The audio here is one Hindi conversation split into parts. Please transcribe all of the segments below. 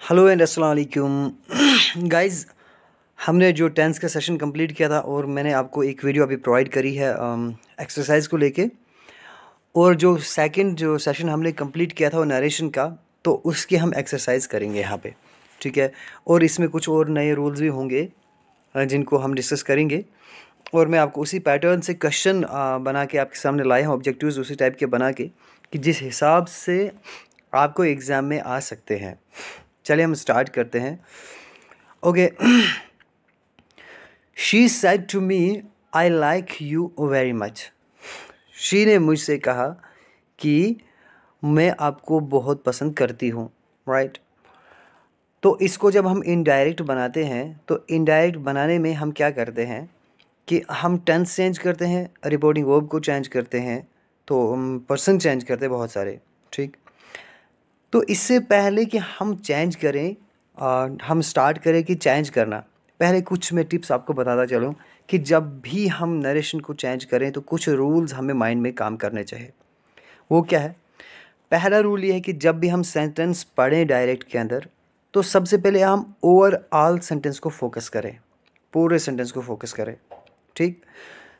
हेलो एंड अस्सलाम वालेकुम गाइस। हमने जो टेंस का सेशन कंप्लीट किया था और मैंने आपको एक वीडियो अभी प्रोवाइड करी है एक्सरसाइज को लेके। और जो सेकंड जो सेशन हमने कंप्लीट किया था वो नरेशन का, तो उसकी हम एक्सरसाइज करेंगे यहाँ पे, ठीक है। और इसमें कुछ और नए रूल्स भी होंगे जिनको हम डिस्कस करेंगे। और मैं आपको उसी पैटर्न से क्वेश्चन बना के आपके सामने लाया हूँ, ऑब्जेक्टिव्स उसी टाइप के बना के, कि जिस हिसाब से आपको एग्ज़ाम में आ सकते हैं। चलिए हम स्टार्ट करते हैं। Okay. She said to me I like you very much. She ने मुझसे कहा कि मैं आपको बहुत पसंद करती हूँ, राइट। तो इसको जब हम इनडायरेक्ट बनाते हैं तो इनडायरेक्ट बनाने में हम क्या करते हैं कि हम टेंस चेंज करते हैं, रिपोर्टिंग वर्ब को चेंज करते हैं, तो हम पर्सन चेंज करते हैं बहुत सारे, ठीक। तो इससे पहले कि हम चेंज करें, हम स्टार्ट करें कि चेंज करना, पहले कुछ मैं टिप्स आपको बताता चलूँ कि जब भी हम नरेशन को चेंज करें तो कुछ रूल्स हमें माइंड में काम करने चाहिए। वो क्या है? पहला रूल ये है कि जब भी हम सेंटेंस पढ़ें डायरेक्ट के अंदर, तो सबसे पहले हम ओवरऑल सेंटेंस को फोकस करें, पूरे सेंटेंस को फोकस करें, ठीक।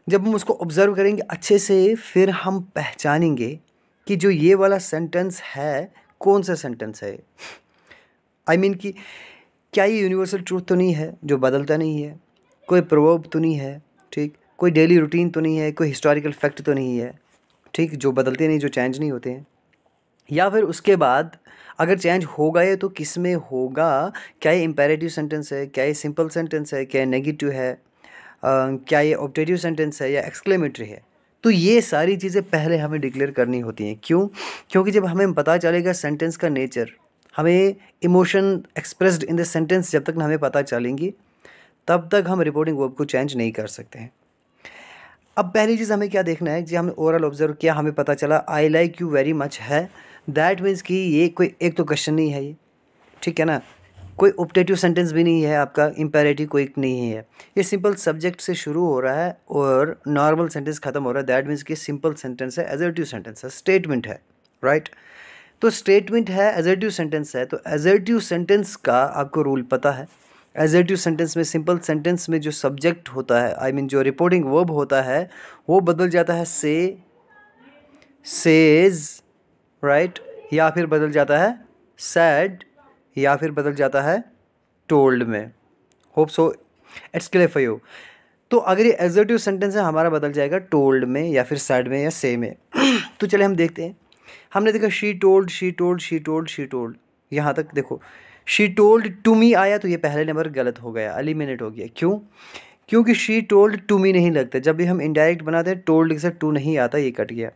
जब हम उसको ऑब्ज़र्व करेंगे अच्छे से, फिर हम पहचानेंगे कि जो ये वाला सेंटेंस है, कौन सा सेंटेंस है। आई मीन कि क्या ये यूनिवर्सल ट्रूथ तो नहीं है जो बदलता नहीं है, कोई प्रोवर्ब तो नहीं है, ठीक, कोई डेली रूटीन तो नहीं है, कोई हिस्टोरिकल फैक्ट तो नहीं है, ठीक, जो बदलते नहीं, जो चेंज नहीं होते हैं। या फिर उसके बाद अगर चेंज होगा ये तो किस में होगा, क्या ये इम्पेरेटिव सेंटेंस है, क्या ये सिंपल सेंटेंस है, क्या ये नेगेटिव है, क्या ये ऑब्जेक्टिव सेंटेंस है या एक्सक्लेमेटरी है। तो ये सारी चीज़ें पहले हमें डिक्लेयर करनी होती हैं। क्यों? क्योंकि जब हमें पता चलेगा सेंटेंस का नेचर, हमें emotion expressed in the sentence जब तक हमें पता चलेंगी, तब तक हम रिपोर्टिंग वर्ब को चेंज नहीं कर सकते हैं। अब पहली चीज़ हमें क्या देखना है, जी हमने ओवरऑल ऑब्जर्व किया, हमें पता चला आई लाइक यू वेरी मच है, दैट मीन्स कि ये कोई एक तो क्वेश्चन नहीं है ये, ठीक है ना। कोई ऑब्जेक्टिव सेंटेंस भी नहीं है आपका, इम्पेरेटिव कोई नहीं है, ये सिंपल सब्जेक्ट से शुरू हो रहा है और नॉर्मल सेंटेंस खत्म हो रहा है। दैट मीन्स कि सिंपल सेंटेंस है, एजर्टिव सेंटेंस है, स्टेटमेंट है, राइट। तो स्टेटमेंट है, एजर्टिव सेंटेंस है, तो एजर्टिव सेंटेंस का आपको रूल पता है। एजर्टिव सेंटेंस में, सिंपल सेंटेंस में जो सब्जेक्ट होता है, आई मीन जो रिपोर्टिंग वर्ब होता है, वो बदल जाता है से, सेज, राइट, या फिर बदल जाता है सैड, या फिर बदल जाता है टोल्ड में। Hope so it's clear for you. तो अगर ये एजर्टिव सेंटेंस है, हमारा बदल जाएगा टोल्ड में या फिर सैड में या से में। तो चले हम देखते हैं। हमने देखा she told, she told, she told, she told, यहाँ तक देखो। शी टोल्ड टू मी आया तो ये पहले नंबर गलत हो गया, एलिमिनेट हो गया। क्यों? क्योंकि शी टोल्ड टू मी नहीं लगता, जब भी हम इनडायरेक्ट बनाते हैं टोल्ड के साथ टू नहीं आता, ये कट गया।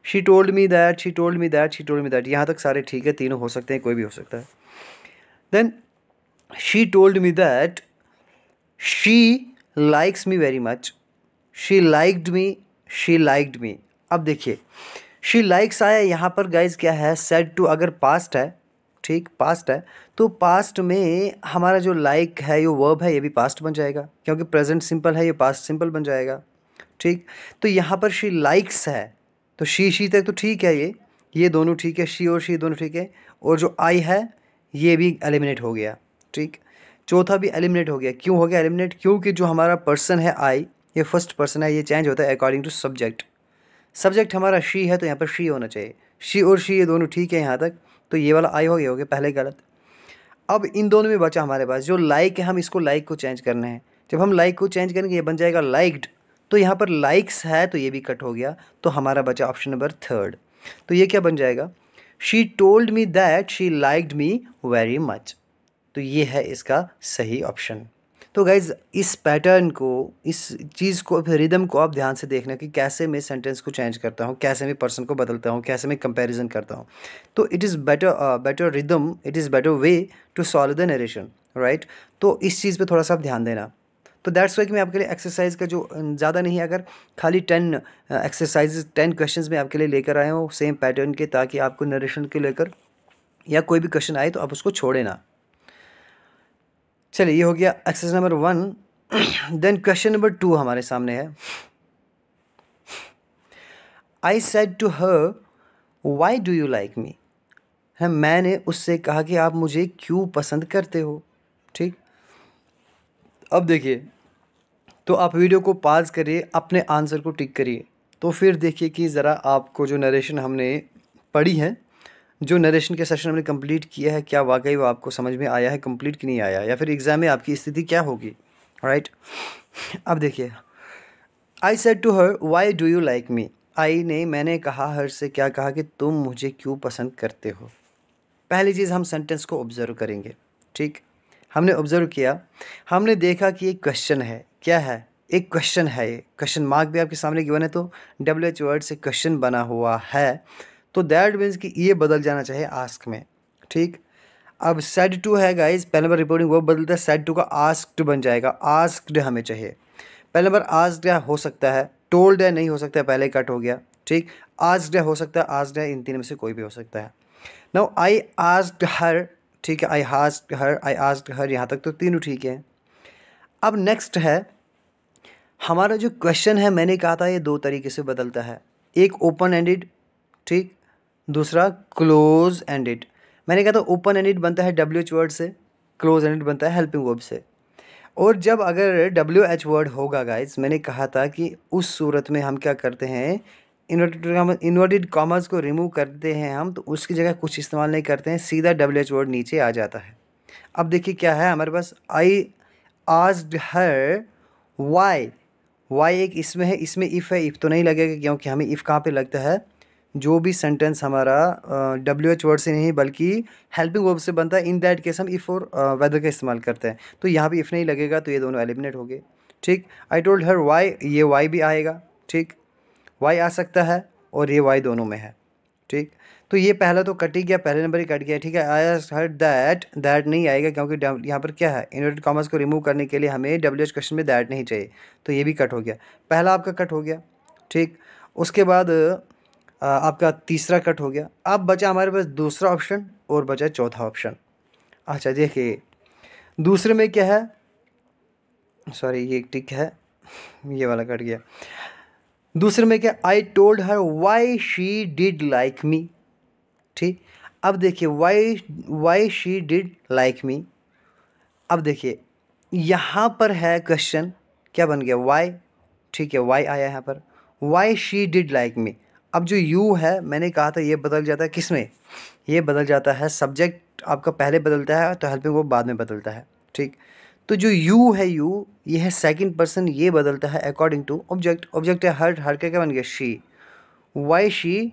She told me that, she told me that, she told me that, यहाँ तक सारे ठीक है, तीनों हो सकते हैं, कोई भी हो सकता है। Then she told me that she likes me very much, she liked me, she liked me. अब देखिए, शी लाइक्स आया यहाँ पर गाइज, क्या है, सेड टू, अगर पास्ट है, ठीक, पास्ट है, तो पास्ट में हमारा जो लाइक है, ये वर्ब है, ये भी पास्ट बन जाएगा, क्योंकि प्रेजेंट सिंपल है, ये पास्ट सिंपल बन जाएगा, ठीक। तो यहाँ पर शी लाइक्स है, तो शी तक तो ठीक है, ये दोनों ठीक है, शी और शी दोनों ठीक है, और जो आई है ये भी एलिमिनेट हो गया, ठीक। चौथा भी एलिमिनेट हो गया। क्यों हो गया एलिमिनेट? क्योंकि जो हमारा पर्सन है आई, ये फर्स्ट पर्सन है, ये चेंज होता है अकॉर्डिंग टू सब्जेक्ट। सब्जेक्ट हमारा शी है तो यहाँ पर शी होना चाहिए, शी और शी ये दोनों ठीक है यहाँ तक, तो ये वाला आई हो गया पहले गलत। अब इन दोनों में बचा हमारे पास जो लाइक है, हम इसको लाइक को चेंज करना है। जब हम लाइक को चेंज करेंगे ये बन जाएगा लाइक्ड, तो यहाँ पर लाइक्स है तो ये भी कट हो गया, तो हमारा बचा ऑप्शन नंबर थर्ड। तो ये क्या बन जाएगा? She told me that she liked me very much. तो ये है इसका सही ऑप्शन। तो गाइज़ इस पैटर्न को, इस चीज़ को, फिर रिदम को आप ध्यान से देखना कि कैसे मैं सेंटेंस को चेंज करता हूँ, कैसे मैं पर्सन को बदलता हूँ, कैसे मैं कंपैरिजन करता हूँ। तो it is better rhythm, it is better way to solve the narration, right. तो इस चीज़ पे थोड़ा सा आप ध्यान देना। तो दैट्स वाई कि मैं आपके लिए एक्सरसाइज का जो ज़्यादा नहीं, अगर खाली 10 एक्सरसाइजेज 10 क्वेश्चंस मैं आपके लिए लेकर आया हूँ सेम पैटर्न के, ताकि आपको नरेशन के लेकर या कोई भी क्वेश्चन आए तो आप उसको छोड़े ना। चलिए ये हो गया exercise number 1। Then question number 2 हमारे सामने है। I said to her why do you like me, है, मैंने उससे कहा कि आप मुझे क्यों पसंद करते हो। ठीक, अब देखिए, तो आप वीडियो को पॉज करिए, अपने आंसर को टिक करिए, तो फिर देखिए कि ज़रा आपको जो नरेशन हमने पढ़ी है, जो नरेशन के सेशन हमने कंप्लीट किया है, क्या वाकई वो आपको समझ में आया है कंप्लीट कि नहीं आया, या फिर एग्ज़ाम में आपकी स्थिति क्या होगी। राइट, अब देखिए, I said to her why do you like me. मैंने कहा हर से, क्या कहा कि तुम मुझे क्यों पसंद करते हो। पहली चीज़, हम सेंटेंस को ऑब्जर्व करेंगे। ठीक, हमने ऑब्जर्व किया, हमने देखा कि एक क्वेश्चन है। क्या है? एक क्वेश्चन है। ये क्वेश्चन मार्क भी आपके सामने गिवन है, तो WH वर्ड से क्वेश्चन बना हुआ है, तो दैट मीन्स कि ये बदल जाना चाहिए आस्क में। ठीक, अब सेड टू है गाइज, पहले नंबर रिपोर्टिंग वो बदलता है, सेड टू का आस्क्ड बन जाएगा। आस्क्ड हमें चाहिए। पहले नंबर आस्क्ड हो सकता है, टोल्ड है नहीं हो सकता है, पहले कट हो गया। ठीक, आस्क्ड हो सकता है, आस्क्ड है, इन तीन में से कोई भी हो सकता है। नाउ आई आस्क्ड हर, ठीक है, I asked her, I asked हर, यहाँ तक तो तीनों ठीक है। अब नेक्स्ट है हमारा जो क्वेश्चन है, मैंने कहा था ये दो तरीके से बदलता है, एक ओपन एंडेड, ठीक, दूसरा क्लोज एंडेड। मैंने कहा था ओपन एंडेड बनता है WH वर्ड से, क्लोज एंडेड बनता है हेल्पिंग वर्ब से। और जब अगर WH वर्ड होगा गाइस, मैंने कहा था कि उस सूरत में हम क्या करते हैं, इन्वर्टेड कॉमर्स को रिमूव करते हैं हम, तो उसकी जगह कुछ इस्तेमाल नहीं करते हैं, सीधा WH वर्ड नीचे आ जाता है। अब देखिए क्या है हमारे पास, I asked her why, why एक इसमें है, इसमें इफ़ है, इफ़ तो नहीं लगेगा क्योंकि हमें इफ़ कहाँ पे लगता है, जो भी सेंटेंस हमारा WH वर्ड से नहीं बल्कि हेल्पिंग वर्ब से बनता है, इन दैट केस हम इफ़ और वेदर का इस्तेमाल करते हैं, तो यहाँ भी इफ़ नहीं लगेगा, तो ये दोनों एलिमिनेट हो गए। ठीक, आई टोल्ड हर वाई, ये वाई भी आएगा। ठीक, वाई आ सकता है और ये वाई दोनों में है। ठीक, तो ये पहला तो कट ही गया, पहले नंबर ही कट गया। ठीक है, आई हर्ड दैट, दैट नहीं आएगा क्योंकि यहाँ पर क्या है, इन्वर्टेड कॉमर्स को रिमूव करने के लिए हमें WH क्वेश्चन में दैट नहीं चाहिए, तो ये भी कट हो गया, पहला आपका कट हो गया। ठीक, उसके बाद आपका तीसरा कट हो गया। अब बचा हमारे पास दूसरा ऑप्शन और बचा चौथा ऑप्शन। अच्छा देखिए, दूसरे में क्या है, सॉरी ये टिक है, ये वाला कट गया। दूसरे में क्या, I told her why she did like me. ठीक, अब देखिए why she did like me. अब देखिए यहाँ पर है क्वेश्चन, क्या बन गया, वाई। ठीक है, वाई आया यहाँ पर, why she did like me. अब जो यू है, मैंने कहा था ये बदल जाता है किस में, ये बदल जाता है, सब्जेक्ट आपका पहले बदलता है तो हेल्पिंग वो बाद में बदलता है। ठीक, तो जो यू है, यू ये है सेकंड पर्सन, ये बदलता है अकॉर्डिंग टू ऑब्जेक्ट। ऑब्जेक्ट है हर, हर क्या बन गया, शी, वाई शी,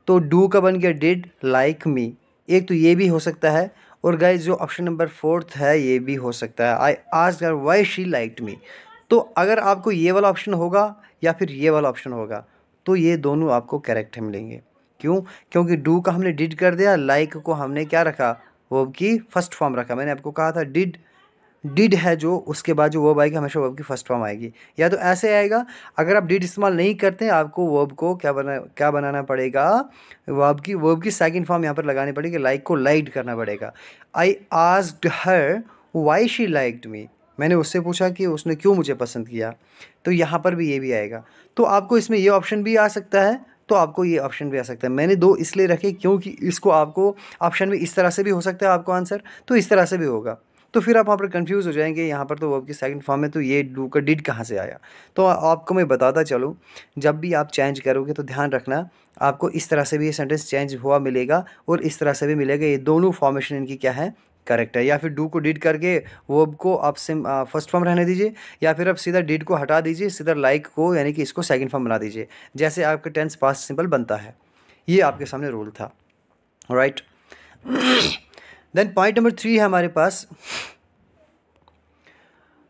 तो डू का बन गया डिड लाइक मी। एक तो ये भी हो सकता है, और गाइज जो ऑप्शन नंबर 4 है ये भी हो सकता है, I asked her why she liked me. तो अगर आपको ये वाला ऑप्शन होगा या फिर ये वाला ऑप्शन होगा, तो ये दोनों आपको करेक्ट मिलेंगे। क्यों? क्योंकि डू का हमने डिड कर दिया, लाइक को हमने क्या रखा, वर्ब की फर्स्ट फॉर्म रखा। मैंने आपको कहा था डिड है जो, उसके बाद जो वर्ब आएगी हमेशा वर्ब की फर्स्ट फॉर्म आएगी। या तो ऐसे आएगा, अगर आप डिड इस्तेमाल नहीं करते हैं, आपको वर्ब को क्या बनाना पड़ेगा, वर्ब की सेकंड फॉर्म यहाँ पर लगानी पड़ेगी, लाइक को लाइक्ड करना पड़ेगा। I asked her why she liked me, मैंने उससे पूछा कि उसने क्यों मुझे पसंद किया, तो यहाँ पर भी ये भी आएगा। तो आपको इसमें ये ऑप्शन भी आ सकता है, तो आपको ये ऑप्शन भी आ सकता है। मैंने दो इसलिए रखे क्योंकि इसको आपको ऑप्शन में इस तरह से भी हो सकता है आपको आंसर, तो इस तरह से भी होगा, तो फिर आप वहाँ पर कंफ्यूज हो जाएंगे, यहाँ पर तो वर्ब की सेकंड फॉर्म में, तो ये डू का डिड कहाँ से आया। तो आपको मैं बताता चलूँ, जब भी आप चेंज करोगे तो ध्यान रखना, आपको इस तरह से भी ये सेंटेंस चेंज हुआ मिलेगा और इस तरह से भी मिलेगा, ये दोनों फॉर्मेशन इनकी क्या है, करेक्ट है। या फिर डू को डिड करके वर्ब को आप फर्स्ट फॉर्म रहने दीजिए, या फिर आप सीधा डिड को हटा दीजिए, सीधा लाइक को यानी कि इसको सेकंड फॉर्म बना दीजिए, जैसे आपका टेंस पास्ट सिंपल बनता है। ये आपके सामने रूल था, राइट। देन पॉइंट नंबर 3 है हमारे पास,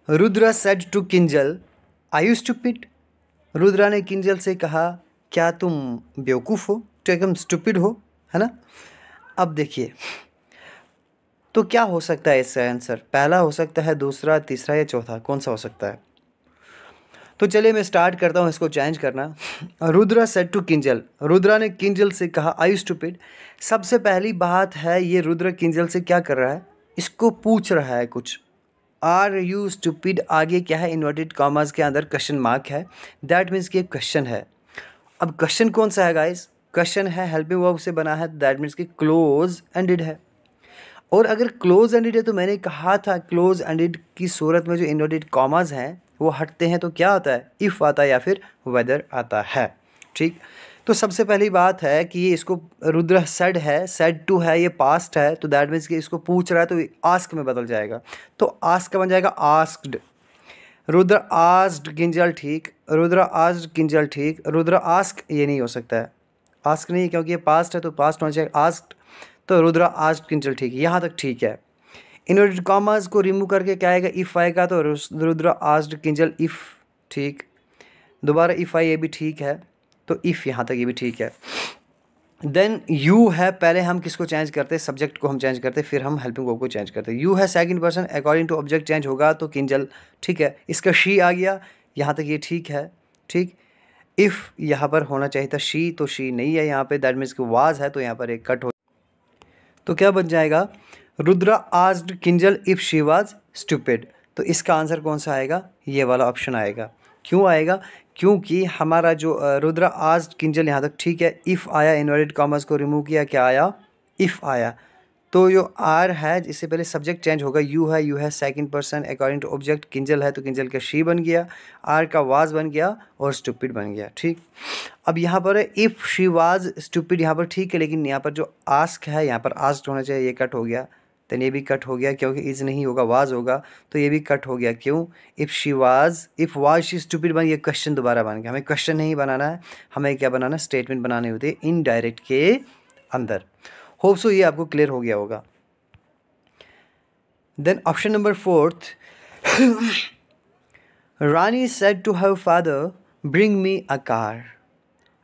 Rudra said to Kinjal are you stupid. Rudra ने किंजल से कहा क्या तुम बेवकूफ़ हो, तो एकदम स्टूपिड हो, है ना। अब देखिए, तो क्या हो सकता है इसका आंसर, पहला हो सकता है, दूसरा, तीसरा या चौथा, कौन सा हो सकता है। तो चलिए मैं स्टार्ट करता हूँ इसको चेंज करना। रुद्रा सेड टू किंजल, रुद्रा ने किंजल से कहा आई स्टूपिड। सबसे पहली बात है, ये रुद्रा किंजल से क्या कर रहा है, इसको पूछ रहा है कुछ। आर यू स्टूपिड आगे क्या है, इन्वर्टेड कॉमर्स के अंदर क्वेश्चन मार्क है, दैट मीन्स कि एक क्वेश्चन है। अब क्वेश्चन कौन सा है गाइस, क्वेश्चन है, हेल्पिंग वर्ब से बना है, दैट मीन्स कि क्लोज एंडेड है। और अगर क्लोज एंडेड है तो मैंने कहा था क्लोज एंडेड की सूरत में जो इन्वर्टेड कॉमास हैं वो हटते हैं, तो क्या आता है, इफ़ आता है या फिर वेदर आता है। ठीक, तो सबसे पहली बात है कि ये इसको रुद्र सेड है, सेड टू है, ये पास्ट है, तो दैट मीन्स कि इसको पूछ रहा है तो आस्क में बदल जाएगा, तो आस्क का बन जाएगा आस्क्ड। रुद्र आस्क्ड किंजल ठीक, रुद्र आस्क्ड किंजल ठीक, रुद्र आस्क ये नहीं हो सकता है, आस्क नहीं क्योंकि ये पास्ट है तो पास्ट होना चाहिए आस्क्ड, तो रुद्र आस्क्ड किंजल ठीक, यहाँ तक ठीक है। इन्वर्टेड कॉमास को रिमूव करके क्या आएगा, इफ़ आएगा, तो रुद्र आस्क्ड किंजल इफ़ ठीक, दोबारा इफ़ आई ये भी ठीक है, तो इफ़ यहाँ तक ये भी ठीक है। देन यू है, पहले हम किसको चेंज करते हैं, सब्जेक्ट को हम चेंज करते हैं, फिर हम हेल्पिंग वर्ब को चेंज करते हैं। यू है second person, according to object change होगा तो किंजल ठीक है, इसका शी आ गया, यहाँ तक ये ठीक है। ठीक, इफ़ यहाँ पर होना चाहिए था शी, तो शी नहीं है यहाँ पे, दैट मीन्स कि वाज है, तो यहाँ पर एक कट हो, तो क्या बन जाएगा, Rudra asked Kinjal if she was stupid, तो इसका आंसर कौन सा आएगा, ये वाला ऑप्शन आएगा। क्यों आएगा, क्योंकि हमारा जो रुद्रा आस्क्ड किंजल यहाँ तक ठीक है, इफ़ आया, इन्वर्टेड कॉमर्स को रिमूव किया, क्या आया, इफ़ आया, तो जो आर है इससे पहले सब्जेक्ट चेंज होगा, यू है, यू है second person according to object, Kinjal है तो किंजल का शी बन गया, आर का वाज बन गया और स्टूपिड बन गया। ठीक, अब यहाँ पर है इफ़ शी वाज स्टूपिड, यहाँ पर ठीक है, लेकिन यहाँ पर जो आस्क है यहाँ पर आस्क्ड होना चाहिए, ये कट हो गया, देन ये भी कट हो गया क्योंकि इज नहीं होगा, वाज होगा, तो ये भी कट हो गया। क्यों, इफ़ वाज शी स्टूपिड बन, ये क्वेश्चन दोबारा बन गया, हमें क्वेश्चन नहीं बनाना है, हमें क्या बनाना, स्टेटमेंट बनाने होते हैं इनडायरेक्ट के अंदर। होप सो ये आपको क्लियर हो गया होगा। Then option number 4, Rani said to her father bring me a car,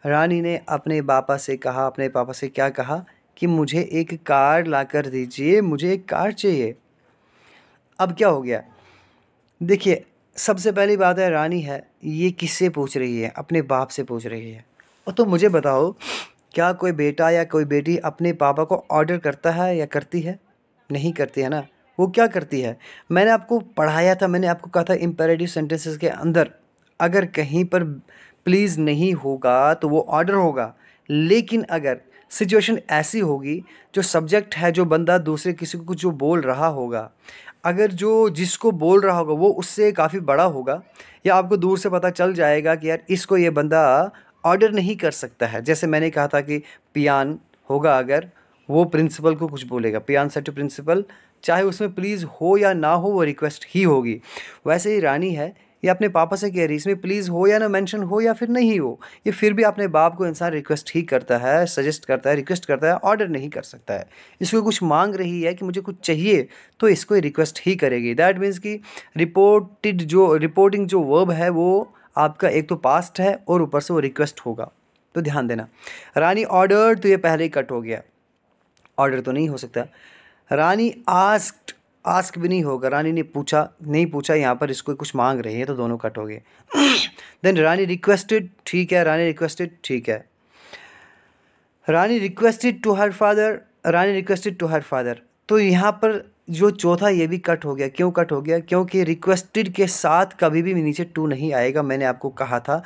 Rani ने अपने पापा से कहा, अपने पापा से क्या कहा कि मुझे एक कार ला कर दीजिए, मुझे एक कार चाहिए। अब क्या हो गया, देखिए सबसे पहली बात है, रानी है, ये किससे पूछ रही है, अपने बाप से पूछ रही है। और तो मुझे बताओ, क्या कोई बेटा या कोई बेटी अपने पापा को ऑर्डर करता है या करती है, नहीं करती है ना, वो क्या करती है, मैंने आपको पढ़ाया था, मैंने आपको कहा था इम्पेरेटिव सेंटेंसेस के अंदर अगर कहीं पर प्लीज़ नहीं होगा तो वो ऑर्डर होगा, लेकिन अगर सिचुएशन ऐसी होगी, जो सब्जेक्ट है, जो बंदा दूसरे किसी को कुछ जो बोल रहा होगा, अगर जो जिसको बोल रहा होगा वो उससे काफ़ी बड़ा होगा, या आपको दूर से पता चल जाएगा कि यार इसको ये बंदा ऑर्डर नहीं कर सकता है, जैसे मैंने कहा था कि पियान होगा, अगर वो प्रिंसिपल को कुछ बोलेगा, पियान सेड टू प्रिंसिपल, चाहे उसमें प्लीज़ हो या ना हो वो रिक्वेस्ट ही होगी। वैसे ही रानी है, ये अपने पापा से कह रही, इसमें प्लीज़ हो या ना मेंशन हो या फिर नहीं हो, ये फिर भी अपने बाप को इंसान रिक्वेस्ट ही करता है, सजेस्ट करता है, रिक्वेस्ट करता है, ऑर्डर नहीं कर सकता है। इसको कुछ मांग रही है कि मुझे कुछ चाहिए, तो इसको रिक्वेस्ट ही करेगी। दैट मीन्स कि रिपोर्टिंग जो वर्ब है वो आपका एक तो पास्ट है और ऊपर से वो रिक्वेस्ट होगा, तो ध्यान देना। रानी ऑर्डर, तो ये पहले ही कट हो गया, ऑर्डर तो नहीं हो सकता। रानी आस्क्ड, आस्क भी नहीं होगा, रानी ने पूछा, नहीं पूछा, यहाँ पर इसको कुछ मांग रही है, तो दोनों कट हो गए। देन रानी रिक्वेस्टेड, ठीक है, रानी रिक्वेस्टेड ठीक है, Rani requested to her father, Rani requested to her father, तो यहाँ पर जो चौथा ये भी कट हो गया। क्यों कट हो गया, क्योंकि रिक्वेस्टेड के साथ कभी भी नीचे टू नहीं आएगा, मैंने आपको कहा था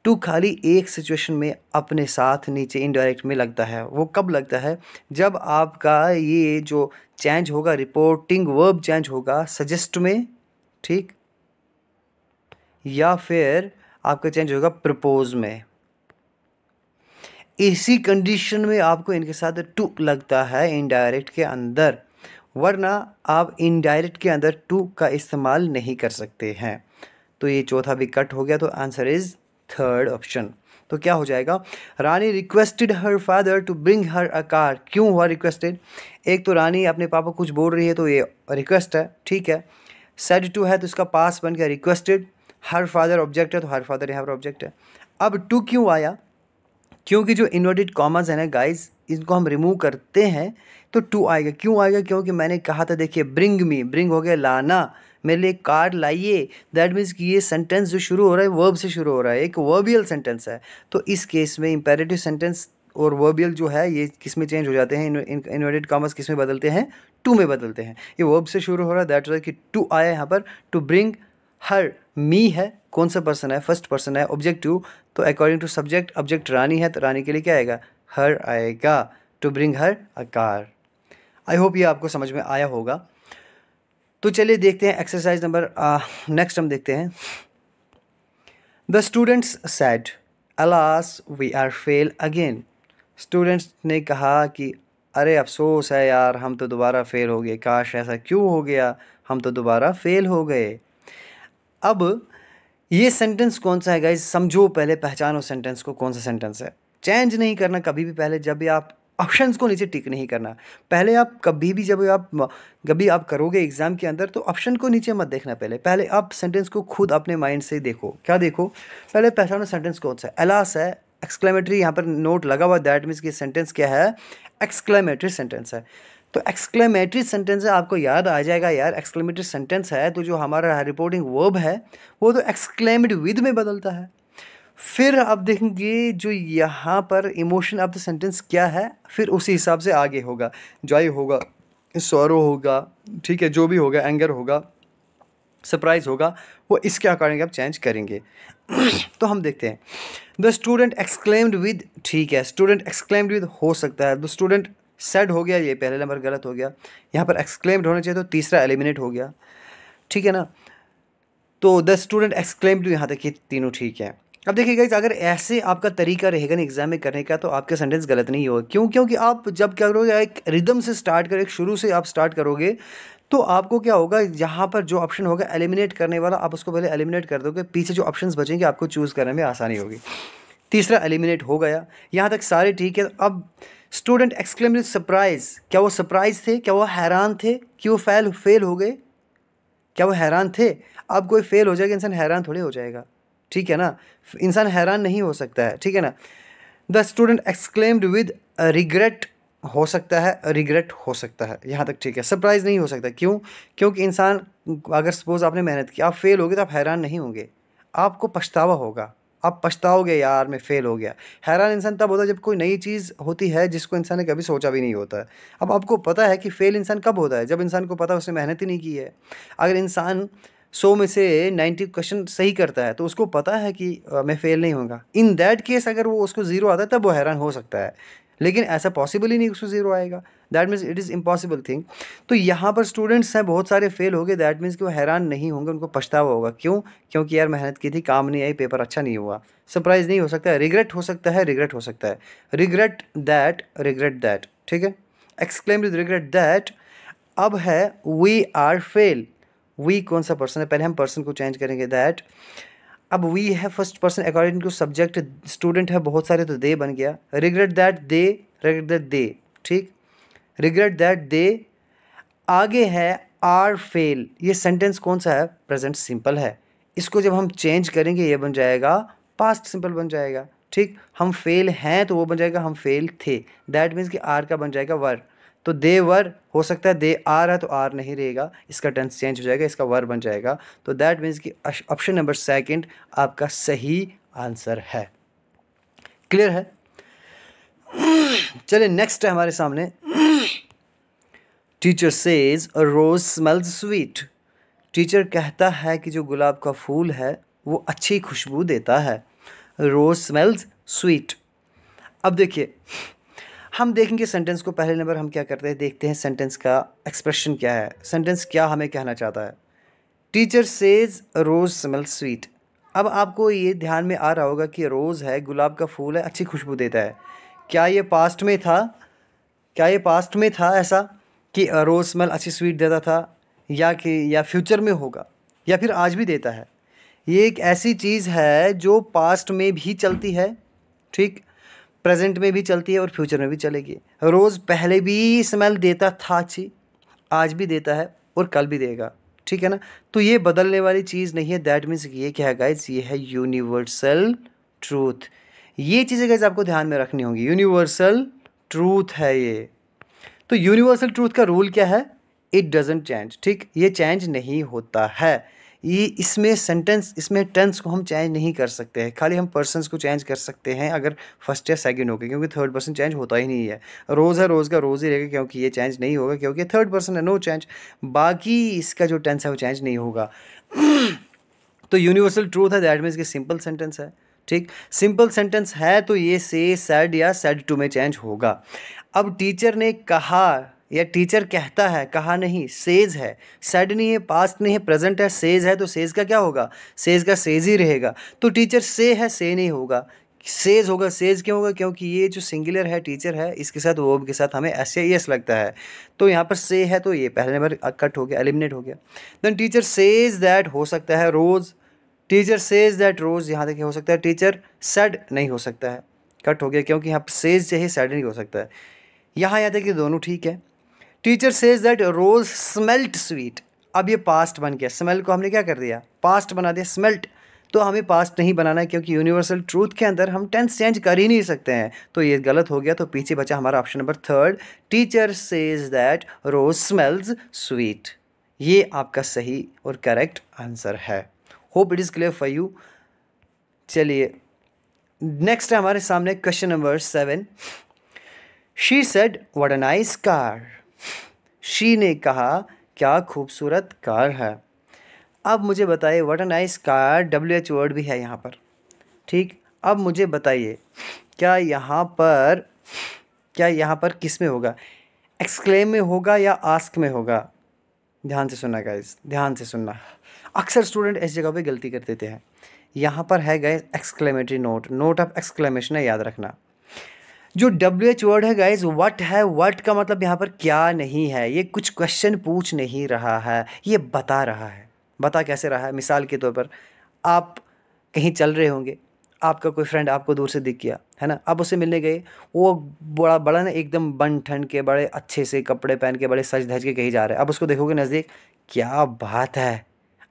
टू खाली एक सिचुएशन में अपने साथ नीचे इनडायरेक्ट में लगता है, वो कब लगता है, जब आपका ये जो चेंज होगा, रिपोर्टिंग वर्ब चेंज होगा सजेस्ट में, ठीक, या फिर आपका चेंज होगा प्रपोज में, इसी कंडीशन में आपको इनके साथ टू लगता है इनडायरेक्ट के अंदर, वरना आप इनडायरेक्ट के अंदर टू का इस्तेमाल नहीं कर सकते हैं। तो ये चौथा भी कट हो गया, तो आंसर इज थर्ड ऑप्शन। तो क्या हो जाएगा, Rani requested her father to bring her a car, क्यों हुआ रिक्वेस्टेड, एक तो रानी अपने पापा कुछ बोल रही है तो ये रिक्वेस्ट है, ठीक है, सेड टू है तो इसका पास बन गया रिक्वेस्टेड, हर फादर ऑब्जेक्ट है तो हर फादर यहाँ पर ऑब्जेक्ट है। अब टू क्यों आया, क्योंकि जो इन्वर्टेड कॉमास है ना गाइस, इनको हम रिमूव करते हैं तो टू आएगा। क्यों आएगा, क्योंकि मैंने कहा था, देखिए ब्रिंग मी, ब्रिंग हो गया लाना, मेरे लिए कार लाइए, दैट मीन्स कि ये सेंटेंस जो शुरू हो रहा है वर्ब से शुरू हो रहा है, एक वर्बियल सेंटेंस है, तो इस केस में इंपेरेटिव सेंटेंस और वर्बियल जो है ये किस में चेंज हो जाते हैं, इन्वर्टेड कॉमास किस में बदलते हैं, टू में बदलते हैं। ये वर्ब से शुरू हो रहा है, दैट इज कि टू आया यहाँ पर, टू ब्रिंग हर, मी है, कौन सा पर्सन है, फर्स्ट पर्सन है, ऑब्जेक्टिव, तो according to subject, object Rani है, तो रानी के लिए क्या आएगा, हर आएगा, to bring her a car. I hope ये आपको समझ में आया होगा। तो चलिए देखते हैं एक्सरसाइज नंबर नेक्स्ट हम देखते हैं। The students said alas we are fail again. Students ने कहा कि अरे अफसोस है यार, हम तो दोबारा फेल हो गए, काश ऐसा क्यों हो गया, हम तो दोबारा फेल हो गए। अब ये सेंटेंस कौन सा है गाइज, समझो पहले, पहचानो सेंटेंस को, कौन सा सेंटेंस है। चेंज नहीं करना कभी भी, पहले जब भी आप ऑप्शंस को नीचे टिक नहीं करना। पहले आप कभी भी जब आप कभी आप करोगे एग्जाम के अंदर, तो ऑप्शन को नीचे मत देखना, पहले पहले आप सेंटेंस को खुद अपने माइंड से देखो। क्या देखो, पहले पहचानो सेंटेंस कौन सा है। अलास है, एक्सक्लेमेटरी यहाँ पर नोट लगा हुआ, दैट मीन्स कि सेंटेंस क्या है, एक्सक्लेमेटरी सेंटेंस है। तो एक्सक्लेमेटरी सेंटेंस है, आपको याद आ जाएगा यार, एक्सक्लेमेटरी सेंटेंस है तो जो हमारा रिपोर्टिंग वर्ब है वो तो एक्सक्लेम्ड विद में बदलता है। फिर आप देखेंगे जो यहाँ पर इमोशन ऑफ द सेंटेंस क्या है, फिर उसी हिसाब से आगे होगा, जॉय होगा, सॉरो होगा, ठीक है, जो भी होगा, एंगर होगा, सरप्राइज होगा, वो इसके अकॉर्डिंग आप चेंज करेंगे। तो हम देखते हैं। द स्टूडेंट एक्सक्लेम्ड विद, ठीक है, स्टूडेंट एक्सक्लेम्ड विद हो सकता है, द स्टूडेंट सेड हो गया, ये पहले नंबर गलत हो गया, यहाँ पर एक्सक्लेम्ड होना चाहिए तो तीसरा एलिमिनेट हो गया, ठीक है ना। तो द स्टूडेंट एक्सक्लेम्ड, यहाँ तक ये तीनों ठीक है। अब देखिए गाइस, अगर ऐसे आपका तरीका रहेगा ना एग्जाम में करने का, तो आपका सेंटेंस गलत नहीं होगा। क्यों? क्योंकि आप जब क्या करोगे, एक रिदम से स्टार्ट करोगे, शुरू से आप स्टार्ट करोगे, तो आपको क्या होगा, यहाँ पर जो ऑप्शन होगा एलिमिनेट करने वाला, आप उसको पहले एलिमिनेट कर दोगे, पीछे जो ऑप्शंस बचेंगे आपको चूज़ करने में आसानी होगी। तीसरा एलिमिनेट हो गया, यहाँ तक सारे ठीक है। अब स्टूडेंट एक्सक्लेम्ड सरप्राइज, क्या वो सरप्राइज थे, क्या वो हैरान थे कि वो फेल हो गए, क्या वो हैरान थे? अब कोई फेल हो जाएगा, इंसान हैरान थोड़ी हो जाएगा, ठीक है ना, इंसान हैरान नहीं हो सकता है, ठीक है ना। The student exclaimed with regret हो सकता है, रिग्रेट हो सकता है, यहाँ तक ठीक है। सरप्राइज नहीं हो सकता, क्यों? क्योंकि इंसान, अगर सपोज आपने मेहनत की, आप फेल हो गए, तो आप हैरान नहीं होंगे, आपको पछतावा होगा, आप पछताओगे यार मैं फेल हो गया। हैरान इंसान तब होता है जब कोई नई चीज़ होती है जिसको इंसान ने कभी सोचा भी नहीं होता है। अब आपको पता है कि फेल इंसान कब होता है, जब इंसान को पता है उसने मेहनत ही नहीं की है। अगर इंसान 100 में से 90 क्वेश्चन सही करता है, तो उसको पता है कि मैं फेल नहीं होऊंगा। इन दैट केस अगर वो उसको ज़ीरो आता है, तब वो हैरान हो सकता है, लेकिन ऐसा पॉसिबल ही नहीं उसको ज़ीरो आएगा। That means it is impossible thing. तो यहाँ पर स्टूडेंट्स हैं बहुत सारे फेल हो गए, दैट मीन्स कि वो हैरान नहीं होंगे, उनको पछतावा होगा। क्यों? क्योंकि यार मेहनत की थी, काम नहीं आई, पेपर अच्छा नहीं हुआ। सरप्राइज नहीं हो सकता है, रिग्रेट हो सकता है, रिग्रेट हो सकता है, रिग्रेट दैट, ठीक है। Exclaim with regret that. अब है वी आर फेल, वी कौन सा पर्सन है, पहले हम पर्सन को चेंज करेंगे, दैट। अब वी है first person according to subject, student है बहुत सारे तो दे बन गया, रिग्रेट दैट दे, ठीक, रिग्रेट दैट दे। आगे है आर फेल, ये सेंटेंस कौन सा है, प्रेजेंट सिंपल है, इसको जब हम चेंज करेंगे ये बन जाएगा पास्ट सिंपल बन जाएगा, ठीक। हम फेल हैं तो वो बन जाएगा हम फेल थे, दैट मीन्स कि आर का बन जाएगा वर। तो दे वर हो सकता है, दे आर है तो आर नहीं रहेगा, इसका टेंस चेंज हो जाएगा, इसका वर बन जाएगा। तो दैट मीन्स कि ऑप्शन नंबर सेकंड आपका सही आंसर है। क्लियर है? चलिए नेक्स्ट है हमारे सामने। Teacher says a rose smells sweet. Teacher कहता है कि जो गुलाब का फूल है वो अच्छी खुशबू देता है। रोज स्मेल्स स्वीट। अब देखिए, हम देखेंगे सेंटेंस को, पहले नंबर हम क्या करते हैं, देखते हैं सेंटेंस का एक्सप्रेशन क्या है, सेंटेंस क्या हमें कहना चाहता है। टीचर सेज रोज स्मेल्स स्वीट। अब आपको ये ध्यान में आ रहा होगा कि रोज़ है, गुलाब का फूल है, अच्छी खुशबू देता है। क्या ये पास्ट में था, क्या ये पास्ट में था ऐसा कि रोज़ स्मेल अच्छी स्वीट देता था, या फ्यूचर में होगा, या फिर आज भी देता है? ये एक ऐसी चीज़ है जो पास्ट में भी चलती है, ठीक, प्रेजेंट में भी चलती है और फ्यूचर में भी चलेगी। रोज़ पहले भी स्मेल देता था अच्छी, आज भी देता है और कल भी देगा, ठीक है ना। तो ये बदलने वाली चीज़ नहीं है, दैट मीन्स ये क्या है गाइज, ये है यूनिवर्सल ट्रूथ। ये चीज़ें गाइज आपको ध्यान में रखनी होंगी, यूनिवर्सल ट्रूथ है ये। तो यूनिवर्सल ट्रूथ का रूल क्या है, इट डजेंट चेंज, ठीक, ये चेंज नहीं होता है। ये इसमें सेंटेंस, इसमें टेंस को हम चेंज नहीं कर सकते हैं, खाली हम पर्सन्स को चेंज कर सकते हैं अगर फर्स्ट या सेकंड हो गए, क्योंकि थर्ड पर्सन चेंज होता ही नहीं है। रोज़ है, रोज़ का रोज़ ही रहेगा, क्योंकि ये चेंज नहीं होगा, क्योंकि थर्ड पर्सन है, नो चेंज। बाकी इसका जो टेंस है वो चेंज नहीं होगा। तो यूनिवर्सल ट्रूथ है, दैट मीन्स कि सिंपल सेंटेंस है। ठीक, सिंपल सेंटेंस है तो ये से, सैड या सैड टू में चेंज होगा। अब टीचर ने कहा या टीचर कहता है, कहा नहीं, सेज है, सैड नहीं है, पास्ट नहीं है, प्रेजेंट है, सेज है, तो सेज का क्या होगा, सेज का सेज ही रहेगा। तो टीचर से है, से नहीं होगा, सेज होगा। सेज क्यों होगा, क्योंकि ये जो सिंगुलर है टीचर है, इसके साथ वर्ब के साथ हमें एस या एस लगता है, तो यहाँ पर से है तो ये पहले नंबर कट हो गया, एलिमिनेट हो गया। देन टीचर सेज दैट हो सकता है रोज, टीचर सेज दैट रोज यहाँ तक हो सकता है, टीचर सेड नहीं हो सकता है, कट हो गया, क्योंकि यहाँ पर सेज चाहिए, सेड नहीं हो सकता है। यहाँ तक कि दोनों ठीक है। Teacher says that rose smelt sweet, अब ये पास्ट बन गया, स्मेल को हमने क्या कर दिया, पास्ट बना दिया, स्मेल्ट, तो हमें पास्ट नहीं बनाना है, क्योंकि यूनिवर्सल ट्रूथ के अंदर हम टेंस चेंज कर ही नहीं सकते हैं, तो ये गलत हो गया। तो पीछे बचा हमारा option number third, teacher says that rose smells sweet, ये आपका सही और करेक्ट आंसर है। Hope it is clear for you. चलिए नेक्स्ट है हमारे सामने question number 7। She said what a nice car, she ने कहा क्या खूबसूरत कार है। अब मुझे बताइए, what a nice car, WH word भी है यहाँ पर, ठीक। अब मुझे बताइए क्या यहाँ पर किस में होगा, एक्सक्लेम में होगा या आस्क में होगा। ध्यान से सुनना गाइस, ध्यान से सुनना, अक्सर स्टूडेंट इस जगह पे गलती कर देते हैं। यहाँ पर है guys exclamatory note, note of exclamation है, याद रखना। जो WH वर्ड है गाइज, व्हाट है, व्हाट का मतलब यहाँ पर क्या नहीं है, ये कुछ क्वेश्चन पूछ नहीं रहा है, ये बता रहा है। बता कैसे रहा है, मिसाल के तौर पर आप कहीं चल रहे होंगे, आपका कोई फ्रेंड आपको दूर से दिख गया है ना, आप उससे मिलने गए, वो बड़ा बड़ा ना एकदम बन ठन के, बड़े अच्छे से कपड़े पहन के, बड़े सज धज के कहीं जा रहे हैं। अब उसको देखोगे नज़दीक, क्या बात है,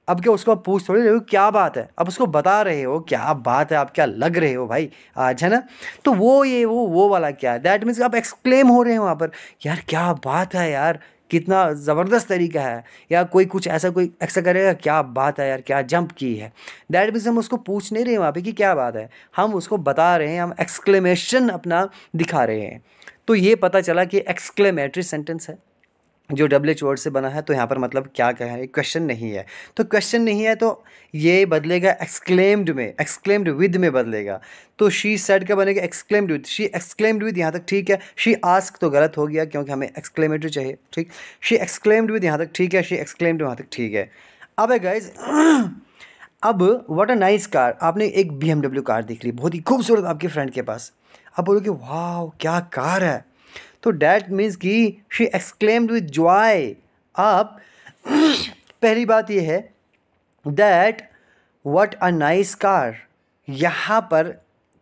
अब क्या उसको आप पूछ थोड़ी रहे हो क्या बात है, अब उसको बता रहे हो क्या बात है, आप क्या लग रहे हो भाई आज, है ना। तो वो वाला क्या है, दैट मीन्स आप एक्सक्लेम हो रहे हो वहाँ पर, यार क्या बात है यार, कितना ज़बरदस्त तरीका है, या कोई कुछ ऐसा कोई ऐसा करेगा, क्या बात है यार, क्या जंप की है। दैट मीन्स हम उसको पूछ नहीं रहे वहाँ पे कि क्या बात है, हम उसको बता रहे हैं, हम एक्सक्लेमेशन अपना दिखा रहे हैं। तो ये पता चला कि एक्सक्लेमेटरी सेंटेंस है जो WH वर्ड से बना है। तो यहाँ पर मतलब क्या है, क्वेश्चन नहीं है, तो क्वेश्चन नहीं है तो ये बदलेगा एक्सक्लेम्ड में, एक्सक्लेम्ड विद में बदलेगा। तो शी सेड का बनेगा exclaimed with, she exclaimed with, यहाँ तक ठीक है। शी आस्क तो गलत हो गया क्योंकि हमें एक्सक्लेमेटरी चाहिए, ठीक। शी एक्सक्लेम्ड विद यहाँ तक ठीक है, शी एक्सक्लेम्ड वहाँ तक ठीक है। अब है गाइज अब व्हाट अ नाइस कार, आपने एक BMW कार देख ली, बहुत ही खूबसूरत आपके फ्रेंड के पास, आप बोलोगे वाह क्या कार है, तो डैट मीन्स कि शी एक्सक्लेम्ड विद जॉय। आप पहली बात यह है that what a nice car, यहाँ पर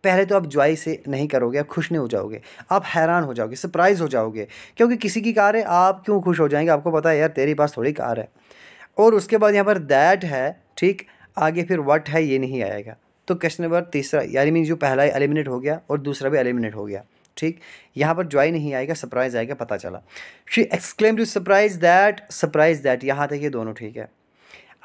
पहले तो आप जॉय से नहीं करोगे, आप खुश नहीं हो जाओगे, आप हैरान हो जाओगे, सरप्राइज हो जाओगे, क्योंकि किसी की कार है, आप क्यों खुश हो जाएंगे, आपको पता है यार तेरे पास थोड़ी कार है। और उसके बाद यहाँ पर दैट है, ठीक, आगे फिर व्हाट है ये नहीं आएगा। तो क्वेश्चन नंबर तीसरा, यानी मीन जो पहला एलिमिनेट हो गया और दूसरा भी एलिमिनेट हो गया, ठीक। यहाँ पर जॉय नहीं आएगा, सरप्राइज आएगा, पता चला। She exclaimed to surprise that, यहाँ तक ये दोनों ठीक है।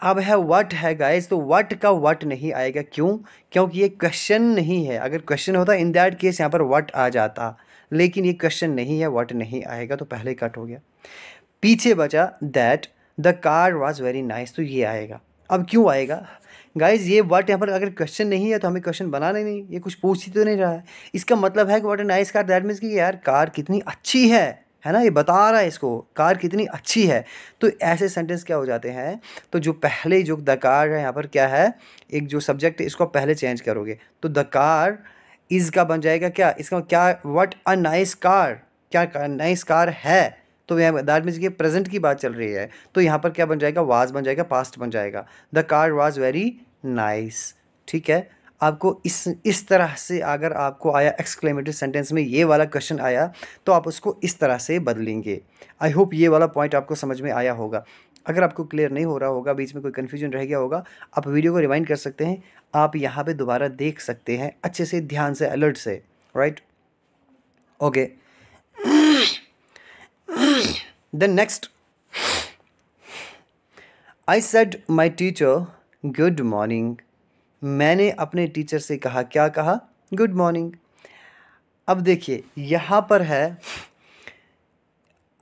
अब है व्हाट है गाइस, तो व्हाट का व्हाट नहीं आएगा, क्यों, क्योंकि ये क्वेश्चन नहीं है। अगर क्वेश्चन होता इन दैट केस यहाँ पर व्हाट आ जाता, लेकिन ये क्वेश्चन नहीं है, व्हाट नहीं आएगा, तो पहले कट हो गया। पीछे बचा that the car was very nice, तो ये आएगा। अब क्यों आएगा गाइज, ये वर्ड यहाँ पर अगर क्वेश्चन नहीं है तो हमें क्वेश्चन बनाना ही नहीं, ये कुछ पूछ ही तो नहीं रहा है। इसका मतलब है कि what a nice car, that means कि यार कार कितनी अच्छी है ना, ये बता रहा है इसको कार कितनी अच्छी है। तो ऐसे सेंटेंस क्या हो जाते हैं, तो जो पहले जो द कार है यहाँ पर क्या है, एक जो सब्जेक्ट है इसको पहले चेंज करोगे, तो द कार इज़ का बन जाएगा क्या, इसका क्या, व्हाट अ नाइस कार, क्या नाइस कार है, तो यहाँ दैट मीन्स कि प्रेजेंट की बात चल रही है, तो यहाँ पर क्या बन जाएगा, वाज बन जाएगा, पास्ट बन जाएगा, the car was very nice, ठीक है। आपको इस तरह से अगर आपको आया एक्सक्लेमेटरी सेंटेंस में ये वाला क्वेश्चन आया, तो आप उसको इस तरह से बदलेंगे। आई होप ये वाला पॉइंट आपको समझ में आया होगा। अगर आपको क्लियर नहीं हो रहा होगा, बीच में कोई कन्फ्यूजन रह गया होगा, आप वीडियो को रिवाइंड कर सकते हैं, आप यहाँ पे दोबारा देख सकते हैं अच्छे से, ध्यान से, अलर्ट से, right, okay. Then next, I said my teacher good morning. मैंने अपने टीचर से कहा, क्या कहा, गुड मॉर्निंग। अब देखिए यहाँ पर है,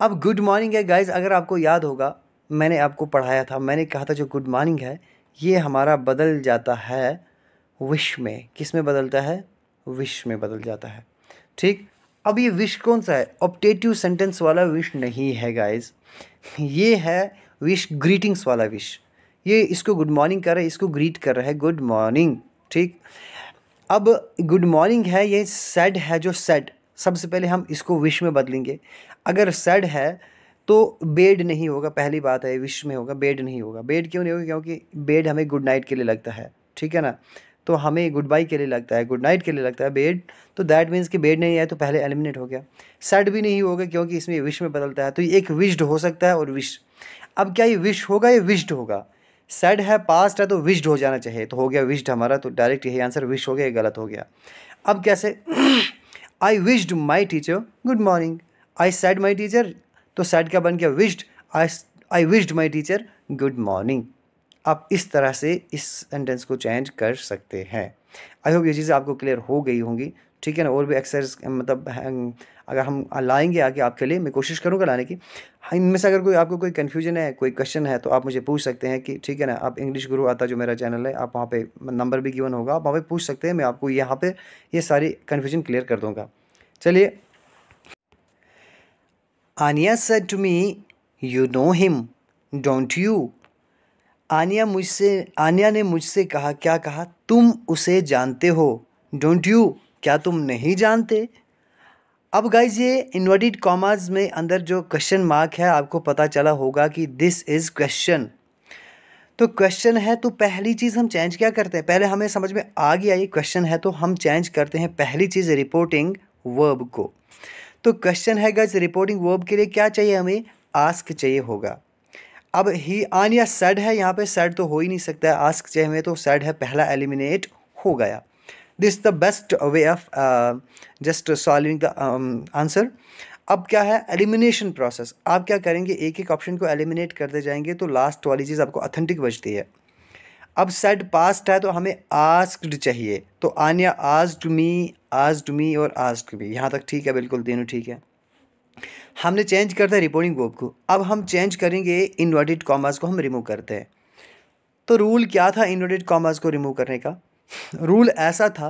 अब गुड मॉर्निंग है गाइज, अगर आपको याद होगा मैंने आपको पढ़ाया था, मैंने कहा था जो गुड मॉर्निंग है ये हमारा बदल जाता है विश में, किस में बदलता है, विश में बदल जाता है। ठीक, अब ये विश कौन सा है, ऑप्टेटिव सेंटेंस वाला विश नहीं है गाइस, ये है विश ग्रीटिंग्स वाला विश। ये इसको गुड मॉर्निंग कर रहा है, इसको ग्रीट कर रहा है गुड मॉर्निंग। ठीक, अब गुड मॉर्निंग है, ये सेड है, जो सेड, सबसे पहले हम इसको विश में बदलेंगे। अगर सेड है तो बेड नहीं होगा, पहली बात है, विश में होगा, बेड नहीं होगा। बेड क्यों नहीं होगा, क्योंकि बेड हमें गुड नाइट के लिए लगता है, ठीक है ना, तो हमें गुड बाई के लिए लगता है, गुड नाइट के लिए लगता है बेड, तो दैट मीन्स कि बेड नहीं है, तो पहले एलिमिनेट हो गया। सेड भी नहीं होगा क्योंकि इसमें विश में बदलता है, तो ये एक विश्ड हो सकता है और विश। अब क्या ये विश होगा, ये विश्ड होगा, सेड है, पास्ट है, तो विश्ड हो जाना चाहिए, तो हो गया विश्ड हमारा, तो डायरेक्ट यही आंसर विश हो गया, ये गलत हो गया। अब कैसे, आई wished my teacher good morning, I said my teacher, तो सेड का बन गया wished, I wished my teacher good morning. आप इस तरह से इस सेंटेंस को चेंज कर सकते हैं। आई होप ये चीज़ें आपको क्लियर हो गई होंगी, ठीक है ना। और भी एक्सरसाइज मतलब अगर हम लाएंगे आगे आपके लिए, मैं कोशिश करूँगा लाने की। इनमें से अगर कोई आपको कोई कन्फ्यूजन है, कोई क्वेश्चन है, तो आप मुझे पूछ सकते हैं कि ठीक है ना। आप इंग्लिश गुरु आता जो मेरा चैनल है, आप वहाँ पे नंबर भी गिवन होगा, आप वहाँ पे पूछ सकते हैं, मैं आपको यहाँ पे ये सारी कन्फ्यूजन क्लियर कर दूँगा। चलिए, Aniya said to me you know him don't you. Aniya ने मुझसे कहा, क्या कहा, तुम उसे जानते हो, डोंट यू, क्या तुम नहीं जानते। अब गाइज ये इन्वर्टेड कॉमास में अंदर जो क्वेश्चन मार्क है, आपको पता चला होगा कि दिस इज क्वेश्चन, तो क्वेश्चन है, तो पहली चीज़ हम चेंज क्या करते हैं, पहले हमें समझ में आ गया ये क्वेश्चन है, तो हम चेंज करते हैं पहली चीज़ रिपोर्टिंग वर्ब को। तो क्वेश्चन है गाइज, रिपोर्टिंग वर्ब के लिए क्या चाहिए, हमें आस्क चाहिए होगा। अब ही आनिया सेड है, यहाँ पे सेड तो हो ही नहीं सकता है, आस्क चाहिए हमें, तो सेड है, पहला एलिमिनेट हो गया। This the best way of just solving the answer. अब क्या है, एलिमिनेशन प्रोसेस। आप क्या करेंगे, एक एक ऑप्शन को एलिमिनेट करते जाएंगे, तो लास्ट वाली चीज़ आपको ऑथेंटिक बचती है। अब सेड पास्ट है, तो हमें आस्क्ड चाहिए, तो आनिया आस्क्ड मी और आस्क्ड मी, यहाँ तक ठीक है, बिल्कुल तीनों ठीक है। हमने चेंज करता है रिपोर्टिंग वर्ब को, अब हम चेंज करेंगे इन्वर्टेड कॉमास को, हम रिमूव करते हैं। तो रूल क्या था इन्वर्टेड कॉमास को रिमूव करने का, रूल ऐसा था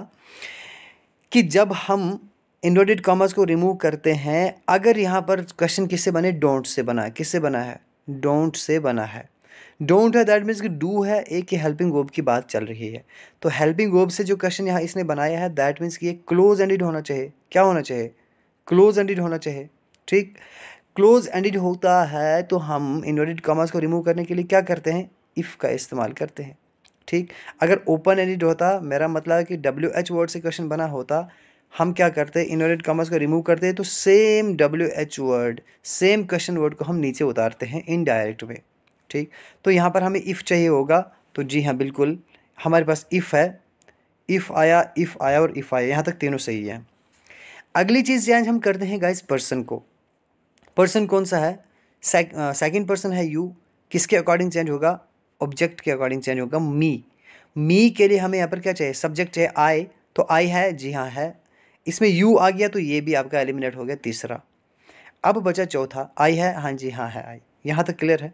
कि जब हम इन्वर्टेड कॉमास को रिमूव करते हैं, अगर यहाँ पर क्वेश्चन किससे बने, डोंट से बना है, किससे बना है, डोंट से बना है। डोंट है, दैट मीन्स कि डू है, एक ही हेल्पिंग वर्ब की बात चल रही है, तो हेल्पिंग वर्ब से जो क्वेश्चन यहाँ इसने बनाया है, दैट मीन्स कि ये क्लोज एंडेड होना चाहिए। क्या होना चाहिए, क्लोज एंडेड होना चाहिए। ठीक, क्लोज एंडेड होता है, तो हम इन्वर्टेड कॉमास को रिमूव करने के लिए क्या करते हैं, इफ़ का इस्तेमाल करते हैं। ठीक, अगर ओपन एंडेड होता, मेरा मतलब है कि WH वर्ड से क्वेश्चन बना होता, हम क्या करते हैं, इन्वर्टेड कॉमास को रिमूव करते हैं, तो same WH word, same question word को हम नीचे उतारते हैं इनडायरेक्ट में। ठीक, तो यहाँ पर हमें इफ़ चाहिए होगा, तो जी हाँ बिल्कुल हमारे पास इफ़ है, इफ़ आया और इफ़ आया, यहाँ तक तीनों सही है। अगली चीज़ चेंज हम करते हैं गाइस पर्सन को। पर्सन कौन सा है, सेकंड पर्सन है यू, किसके अकॉर्डिंग चेंज होगा, ऑब्जेक्ट के अकॉर्डिंग चेंज होगा, मी के लिए हमें यहाँ पर क्या चाहिए, सब्जेक्ट चाहिए आई, तो आई है, जी हाँ है, इसमें यू आ गया, तो ये भी आपका एलिमिनेट हो गया, तीसरा। अब बचा चौथा, आई है, हाँ जी हाँ है आई, यहाँ तक क्लियर है।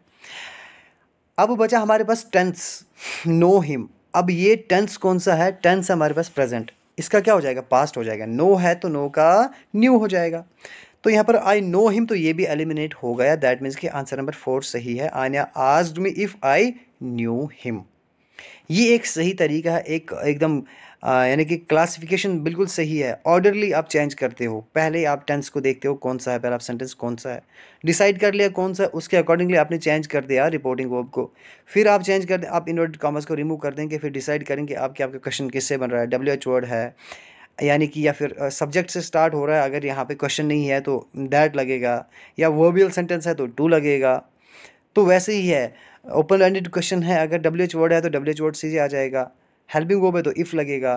अब बचा हमारे पास टेंस, नो हिम। अब ये टेंस कौन सा है, टेंस हमारे पास प्रेजेंट, इसका क्या हो जाएगा, पास्ट हो जाएगा, नो है तो नो का न्यू हो जाएगा। तो यहाँ पर आई नो हिम, तो ये भी एलिमिनेट हो गया, दैट मीन्स कि आंसर नंबर 4 सही है। Anya asked me if I knew him. ये एक सही तरीका है, एक एकदम यानी कि क्लासिफिकेशन बिल्कुल सही है, ऑर्डरली आप चेंज करते हो। पहले आप टेंस को देखते हो कौन सा है, पहले आप सेंटेंस कौन सा है डिसाइड कर लिया कौन सा, उसके अकॉर्डिंगली आपने चेंज कर दिया रिपोर्टिंग वर्ब को। फिर आप चेंज कर दें, आप इन्वर्टेड कॉमर्स को रिमूव कर देंगे, फिर डिसाइड करेंगे आपके क्वेश्चन किससे बन रहा है, WH वर्ड है यानी कि, या फिर सब्जेक्ट से स्टार्ट हो रहा है, अगर यहाँ पे क्वेश्चन नहीं है तो दैट लगेगा, या वर्बियल सेंटेंस है तो टू लगेगा। तो वैसे ही है, ओपन एंडेड क्वेश्चन है, अगर WH वर्ड है तो WH वर्ड सीधे आ जाएगा, हेल्पिंग वर्ब है तो इफ़ लगेगा।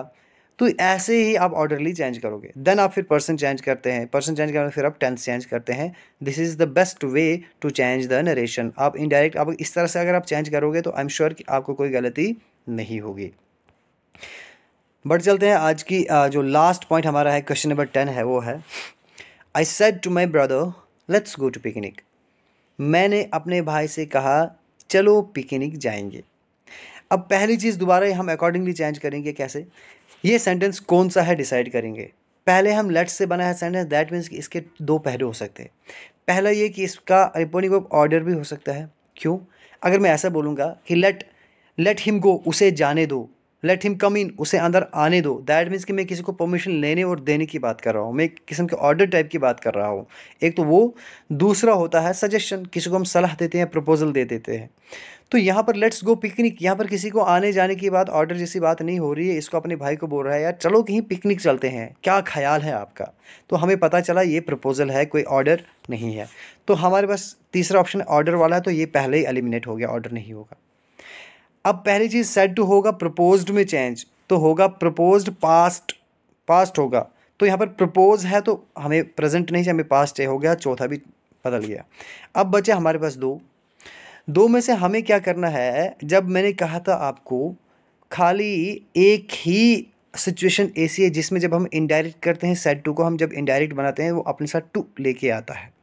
तो ऐसे ही आप ऑर्डरली चेंज करोगे, देन आप फिर पर्सन चेंज करते हैं, पर्सन चेंज करने फिर आप टेंस चेंज करते हैं। This is the best way to change the narration. आप इनडायरेक्ट आप इस तरह से अगर आप चेंज करोगे तो आई एम श्योर कि आपको कोई गलती नहीं होगी। बढ़ चलते हैं, आज की जो लास्ट पॉइंट हमारा है, क्वेश्चन नंबर 10 है, वो है I said to my brother let's go to picnic. मैंने अपने भाई से कहा चलो पिकनिक जाएंगे। अब पहली चीज़ दोबारा हम अकॉर्डिंगली चेंज करेंगे। कैसे? ये सेंटेंस कौन सा है डिसाइड करेंगे। पहले हम लेट्स से बना है सेंटेंस, दैट मीन्स कि इसके दो पहलू हो सकते हैं। पहला ये कि इसका रिपोर्टिंग ऑफ ऑर्डर भी हो सकता है। क्यों? अगर मैं ऐसा बोलूँगा कि लेट हिम गो, उसे जाने दो, लेट हिम कम इन, उसे अंदर आने दो, दैट मीन्स कि मैं किसी को परमिशन लेने और देने की बात कर रहा हूँ, मैं किस्म के ऑर्डर टाइप की बात कर रहा हूँ। एक तो वो, दूसरा होता है सजेशन, किसी को हम सलाह देते हैं, प्रपोजल दे देते हैं। तो यहाँ पर लेट्स गो पिकनिक, यहाँ पर किसी को आने जाने की बात, ऑर्डर जैसी बात नहीं हो रही है। इसको अपने भाई को बोल रहा है, यार चलो कहीं पिकनिक चलते हैं, क्या ख्याल है आपका? तो हमें पता चला ये प्रपोजल है, कोई ऑर्डर नहीं है। तो हमारे पास तीसरा ऑप्शन ऑर्डर वाला है, तो ये पहले ही एलिमिनेट हो गया, ऑर्डर नहीं होगा। अब पहली चीज़ सेड टू होगा प्रपोज्ड में चेंज, तो होगा प्रपोज्ड पास्ट, पास्ट होगा। तो यहाँ पर प्रपोज है तो हमें प्रेजेंट नहीं चाहिए, हमें पास्ट हो गया, चौथा भी बदल गया। अब बचे हमारे पास दो में से हमें क्या करना है। जब मैंने कहा था आपको खाली एक ही सिचुएशन ऐसी है जिसमें जब हम इनडायरेक्ट करते हैं सेड टू को, हम जब इनडायरेक्ट बनाते हैं वो अपने साथ टू लेके आता है।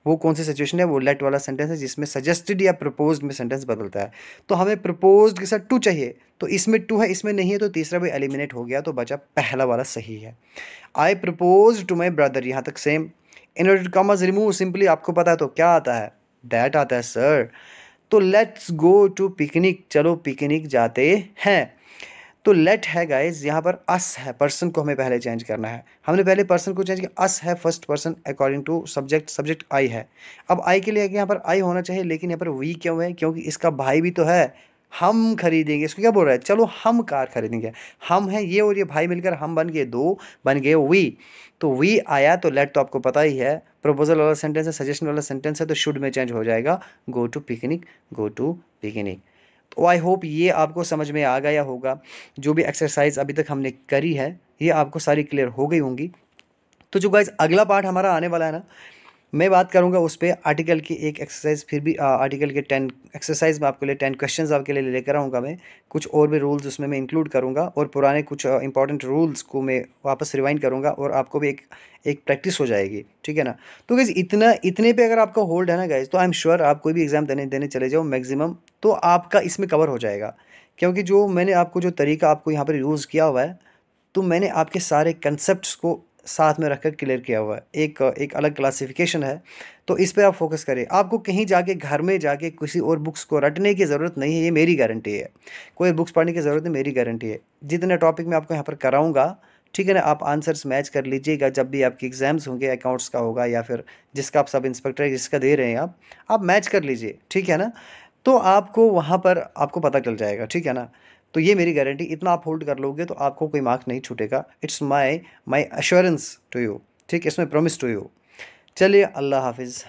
वो कौन सी सिचुएशन है? वो लेट वाला सेंटेंस है जिसमें सजेस्टेड या प्रपोज्ड में सेंटेंस बदलता है। तो हमें प्रपोज्ड के साथ टू चाहिए, तो इसमें टू है, इसमें नहीं है, तो तीसरा भी एलिमिनेट हो गया, तो बचा पहला वाला सही है। I propose to my brother, यहाँ तक same. In order to come us remove, simply आपको पता है तो क्या आता है? दैट आता है सर। तो लेट्स गो टू पिकनिक, चलो पिकनिक जाते हैं। तो लेट है गाइज, यहाँ पर अस है, पर्सन को हमें पहले चेंज करना है। हमने पहले पर्सन को चेंज किया, अस है first person according to subject, subject I है। अब आई के लिए यहाँ पर आई होना चाहिए, लेकिन यहाँ पर वी क्यों है? क्योंकि इसका भाई भी तो है। हम खरीदेंगे, इसको क्या बोल रहा है? चलो हम कार खरीदेंगे। हम हैं ये और ये भाई मिलकर हम बन गए दो, बन गए वी। तो वी आया, तो लेट तो आपको पता ही है प्रपोजल वाला सेंटेंस है, सजेशन वाला सेंटेंस है, तो शुड में चेंज हो जाएगा, go to picnic, go to picnic. तो आई होप ये आपको समझ में आ गया होगा। जो भी एक्सरसाइज अभी तक हमने करी है ये आपको सारी क्लियर हो गई होंगी। तो जो गाइज अगला पार्ट हमारा आने वाला है ना, मैं बात करूंगा उस पर आर्टिकल की एक एक्सरसाइज, फिर भी आर्टिकल के 10 एक्सरसाइज में आपके लिए 10 क्वेश्चंस आपके लिए लेकर आऊँगा मैं। कुछ और भी रूल्स उसमें मैं इंक्लूड करूँगा, और पुराने कुछ इंपॉर्टेंट रूल्स को मैं वापस रिवाइंड करूँगा, और आपको भी एक प्रैक्टिस हो जाएगी, ठीक है ना। तो गाइज इतने पे अगर आपका होल्ड है ना गाइज, तो आई एम श्योर आप कोई भी एग्ज़ाम देने चले जाओ मैक्सिमम, तो आपका इसमें कवर हो जाएगा। क्योंकि जो मैंने आपको जो तरीका आपको यहाँ पर यूज़ किया हुआ है, तो मैंने आपके सारे कंसेप्ट्स को साथ में रखकर क्लियर किया हुआ है। एक अलग क्लासिफिकेशन है, तो इस पे आप फोकस करें। आपको कहीं जाके घर में जाके किसी और बुक्स को रटने की ज़रूरत नहीं है, ये मेरी गारंटी है। कोई बुक्स पढ़ने की ज़रूरत नहीं, मेरी गारंटी है। जितने टॉपिक मैं आपको यहाँ पर कराऊंगा, ठीक है ना, आप आंसर्स मैच कर लीजिएगा। जब भी आपके एग्जाम्स होंगे, अकाउंट्स का होगा या फिर जिसका आप सब इंस्पेक्टर जिसका दे रहे हैं आप मैच कर लीजिए, ठीक है ना। तो आपको वहाँ पर आपको पता चल जाएगा, ठीक है ना। तो ये मेरी गारंटी, इतना आप होल्ड कर लोगे तो आपको कोई मार्क नहीं छूटेगा। It's my assurance to you, ठीक है, इसमें प्रॉमिस टू यू। चलिए, अल्लाह हाफिज़।